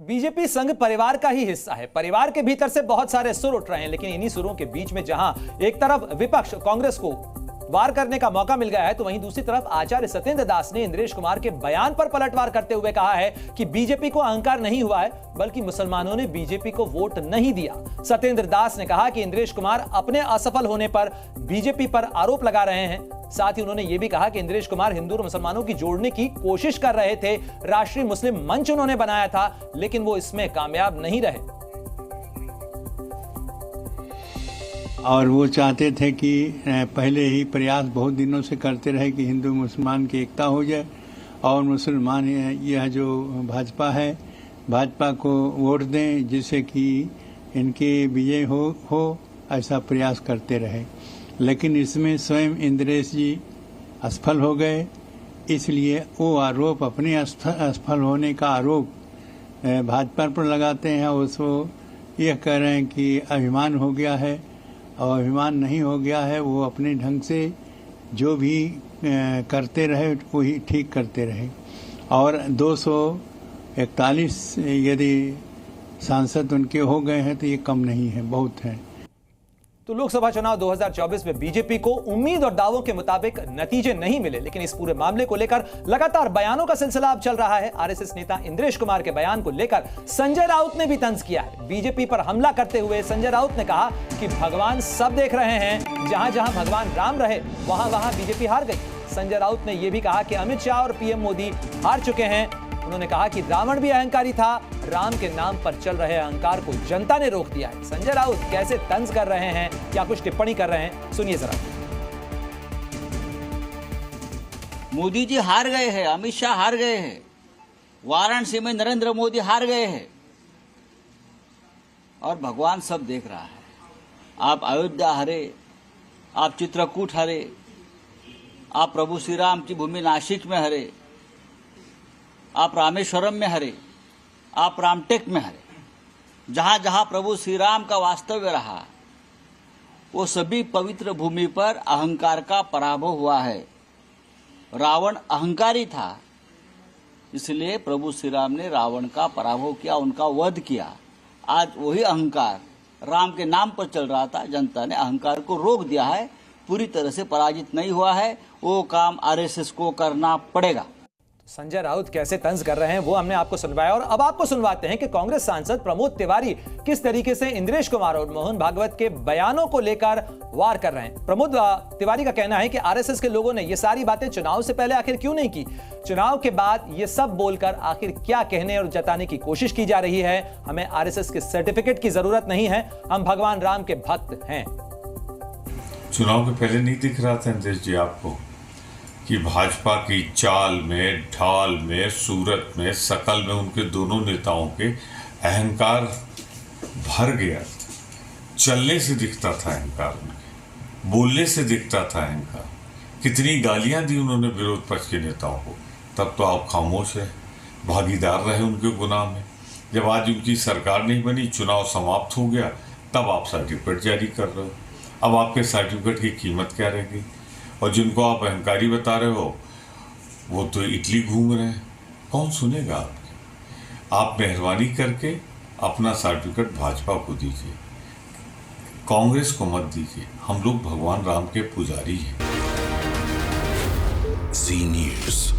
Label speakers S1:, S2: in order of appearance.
S1: BJP संघ परिवार का ही हिस्सा है। परिवार के भीतर से बहुत सारे सुर उठ रहे हैं, लेकिन इन्हीं सुरों के बीच में जहां एक तरफ विपक्ष कांग्रेस को वार करने का मौका मिल गया है, तो वहीं दूसरी तरफ आचार्य सत्येंद्र दास ने इंद्रेश कुमार के बयान पर पलटवार करते हुए कहा है कि बीजेपी को अहंकार नहीं हुआ है, बल्कि मुसलमानों ने बीजेपी को वोट नहीं दिया। सत्येंद्र दास ने कहा कि इंद्रेश कुमार अपने असफल होने पर बीजेपी पर आरोप लगा रहे हैं। साथ ही उन्होंने यह भी कहा कि इंद्रेश कुमार हिंदू और मुसलमानों की जोड़ने की कोशिश कर रहे थे। राष्ट्रीय मुस्लिम मंच उन्होंने बनाया था, लेकिन वो इसमें कामयाब नहीं रहे।
S2: और वो चाहते थे कि पहले ही प्रयास बहुत दिनों से करते रहे कि हिंदू मुसलमान की एकता हो जाए और मुसलमान यह जो भाजपा है, भाजपा को वोट दें जिससे कि इनकी विजय हो ऐसा प्रयास करते रहे। लेकिन इसमें स्वयं इंद्रेश जी असफल हो गए, इसलिए वो आरोप अपने असफल होने का आरोप भाजपा पर लगाते हैं। उसको यह कह रहे हैं कि अभिमान हो गया है, और अभिमान नहीं हो गया है। वो अपने ढंग से जो भी करते रहे वही ठीक करते रहे। और 241 यदि सांसद उनके हो गए हैं तो ये कम नहीं है, बहुत है।
S1: तो लोकसभा चुनाव 2024 में बीजेपी को उम्मीद और दावों के मुताबिक नतीजे नहीं मिले, लेकिन इस पूरे मामले को लेकर लगातार बयानों का सिलसिला अब चल रहा है। आरएसएस नेता इंद्रेश कुमार के बयान को लेकर संजय राउत ने भी तंज किया है। बीजेपी पर हमला करते हुए संजय राउत ने कहा कि भगवान सब देख रहे हैं, जहां जहां भगवान राम रहे वहां वहां बीजेपी हार गई। संजय राउत ने यह भी कहा कि अमित शाह और पीएम मोदी हार चुके हैं। उन्होंने कहा कि रावण भी अहंकारी था, राम के नाम पर चल रहे अहंकार को जनता ने रोक दिया है। संजय राउत कैसे तंज कर रहे हैं, क्या कुछ टिप्पणी कर रहे हैं, सुनिए जरा।
S3: मोदी जी हार गए हैं, अमित शाह हार गए हैं, वाराणसी में नरेंद्र मोदी हार गए हैं और भगवान सब देख रहा है। आप अयोध्या हारे, आप चित्रकूट हारे, आप प्रभु श्री राम की भूमि नासिक में हारे, आप रामेश्वरम में हरे, आप रामटेक में हरे। जहां जहां प्रभु श्री राम का वास्तव्य रहा, वो सभी पवित्र भूमि पर अहंकार का पराभव हुआ है। रावण अहंकारी था, इसलिए प्रभु श्री राम ने रावण का पराभव किया, उनका वध किया। आज वही अहंकार राम के नाम पर चल रहा था, जनता ने अहंकार को रोक दिया है, पूरी तरह से पराजित नहीं हुआ है। वो काम आरएसएस को करना पड़ेगा।
S1: संजय राउत कैसे तंज कर रहे हैं वो हमने आपको सुनवाया, और अब आपको सुनवाते हैं कि कांग्रेस सांसद प्रमोद तिवारी किस तरीके से इंद्रेश कुमार और मोहन भागवत के बयानों को लेकर वार कर रहे हैं। प्रमोद तिवारी का कहना है कि आरएसएस के लोगों ने ये सारी बातें चुनाव से पहले आखिर क्यों नहीं की, चुनाव के बाद ये सब बोलकर आखिर क्या कहने और जताने की कोशिश की जा रही है। हमें आरएसएस के सर्टिफिकेट की जरूरत नहीं है, हम भगवान राम के भक्त हैं।
S4: चुनाव के पहले नहीं दिख रहा था इंद्रेश जी आपको कि भाजपा की चाल में, ढाल में, सूरत में, शकल में उनके दोनों नेताओं के अहंकार भर गया। चलने से दिखता था अहंकार, उनके बोलने से दिखता था अहंकार। कितनी गालियां दी उन्होंने विरोध पक्ष के नेताओं को, तब तो आप खामोश है, भागीदार रहे उनके गुनाह में। जब आज उनकी सरकार नहीं बनी, चुनाव समाप्त हो गया, तब आप सर्टिफिकेट जारी कर रहे हो। अब आपके सर्टिफिकेट की कीमत क्या रहेगी? और जिनको आप अहंकारी बता रहे हो वो तो इटली घूम रहे हैं, कौन सुनेगा आपकी? आप मेहरबानी करके अपना सर्टिफिकेट भाजपा को दीजिए, कांग्रेस को मत दीजिए। हम लोग भगवान राम के पुजारी हैं।
S5: जी न्यूज़।